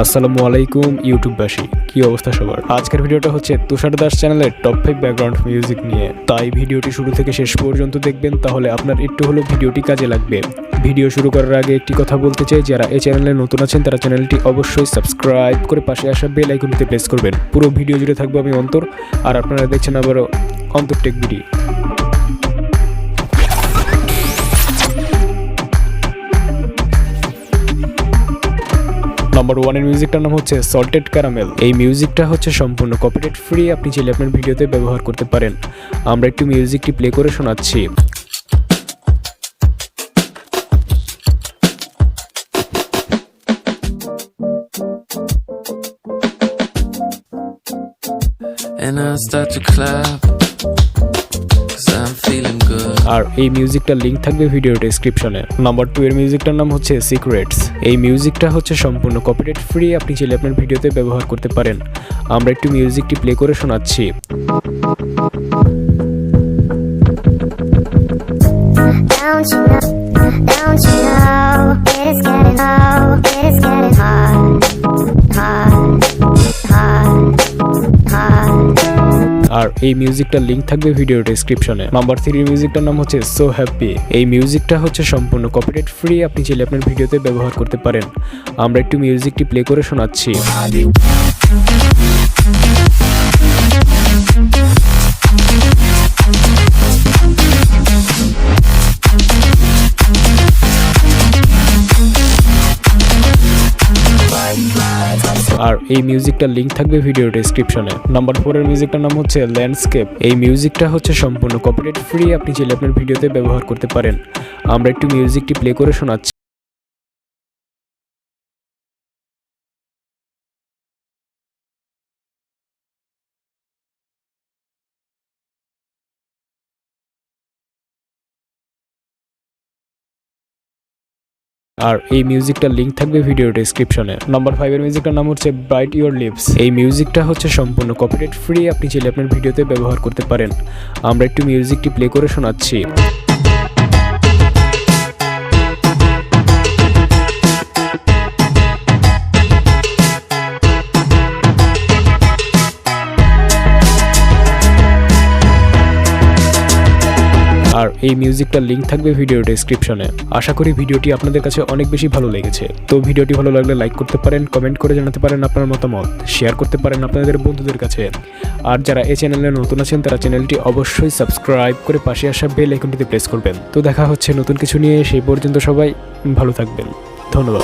আসসালামু আলাইকুম ইউটিউববাসী, কি অবস্থা সবার। আজকের ভিডিওটা হচ্ছে তুষার দাস চ্যানেলের টপ 5 ব্যাকগ্রাউন্ড মিউজিক নিয়ে। তাই ভিডিওটি শুরু থেকে শেষ পর্যন্ত দেখবেন, তাহলে আপনার একটু হলেও ভিডিওটি কাজে লাগবে। ভিডিও শুরু করার আগে একটি কথা বলতে চাই, যারা এই চ্যানেলে নতুন আছেন তারা চ্যানেলটি অবশ্যই সাবস্ক্রাইব করে পাশে আসা বেল আইকনটিতে প্রেস করবেন। পুরো ভিডিও জুড়ে থাকবো আমি অন্তর, আর আপনারা দেখছেন আবারও অন্তর টেক ভিডিও। নাম্বার 1 এর মিউজিকটার নাম হচ্ছে সল্টেড ক্যারামেল। এই মিউজিকটা হচ্ছে সম্পূর্ণ কপিরাইট ফ্রি, আপনি চাইলে আপনার ভিডিওতে ব্যবহার করতে পারেন। আমরা একটু মিউজিকটি প্লে করে শোনাচ্ছি। And I'll start to clap, 'cause I'm feeling good. আর এই মিউজিকটার লিংক থাকবে ভিডিও ডেসক্রিপশনে। নাম্বার 2 এর মিউজিকটার নাম হচ্ছে সিক্রেটস। এই মিউজিকটা হচ্ছে সম্পূর্ণ কপিরাইট ফ্রি, আপনি চাইলে আপনার ভিডিওতে ব্যবহার করতে পারেন। আমরা একটু মিউজিকটি প্লে করে শোনাচ্ছি। Don't you know, it is getting low, it is getting hard, hard. আর এই মিউজিকটার লিংক থাকবে ভিডিও ডেসক্রিপশনে। নাম্বার 3 এর মিউজিকটার নাম হচ্ছে সো হ্যাপি। এই মিউজিকটা হচ্ছে সম্পূর্ণ কপিরাইট ফ্রি, আপনি চাইলে আপনার ভিডিওতে ব্যবহার করতে পারেন। আমরা একটু মিউজিকটি প্লে করে শোনাচ্ছি। আর এই মিউজিকটার লিংক থাকবে ভিডিও ডেসক্রিপশনে। নাম্বার 4 এর মিউজিকটার নাম হচ্ছে ল্যান্ডস্কেপ। এই মিউজিকটা হচ্ছে সম্পূর্ণ কপিরাইট ফ্রি, আপনি চাইলে আপনার ভিডিওতে ব্যবহার করতে পারেন। আমরা একটু মিউজিকটি প্লে করে শোনাচ্ছি। আর এই মিউজিকটার লিংক থাকবে ভিডিও ডেসক্রিপশনে। নাম্বার 5 এর মিউজিকটার নাম হচ্ছে ব্রাইট ইউর লিপস। এই মিউজিকটা হচ্ছে সম্পূর্ণ কপিরাইট ফ্রি, আপনি চাইলে আপনার ভিডিওতে ব্যবহার করতে পারেন। আমরা একটু মিউজিকটি প্লে করে শোনাচ্ছি। আর এই মিউজিকটার লিংক থাকবে ভিডিও ডেসক্রিপশনে। আশা করি ভিডিওটি আপনাদের কাছে অনেক বেশি ভালো লেগেছে। তো ভিডিওটি ভালো লাগলে লাইক করতে পারেন, কমেন্ট করে জানাতে পারেন আপনার মতামত, শেয়ার করতে পারেন আপনাদের বন্ধুদের কাছে। আর যারা এই চ্যানেলে নতুন আছেন তারা চ্যানেলটি অবশ্যই সাবস্ক্রাইব করে পাশে আসা বেল আইকনটিতে প্রেস করবেন। তো দেখা হচ্ছে নতুন কিছু নিয়ে, সেই পর্যন্ত সবাই ভালো থাকবেন। ধন্যবাদ।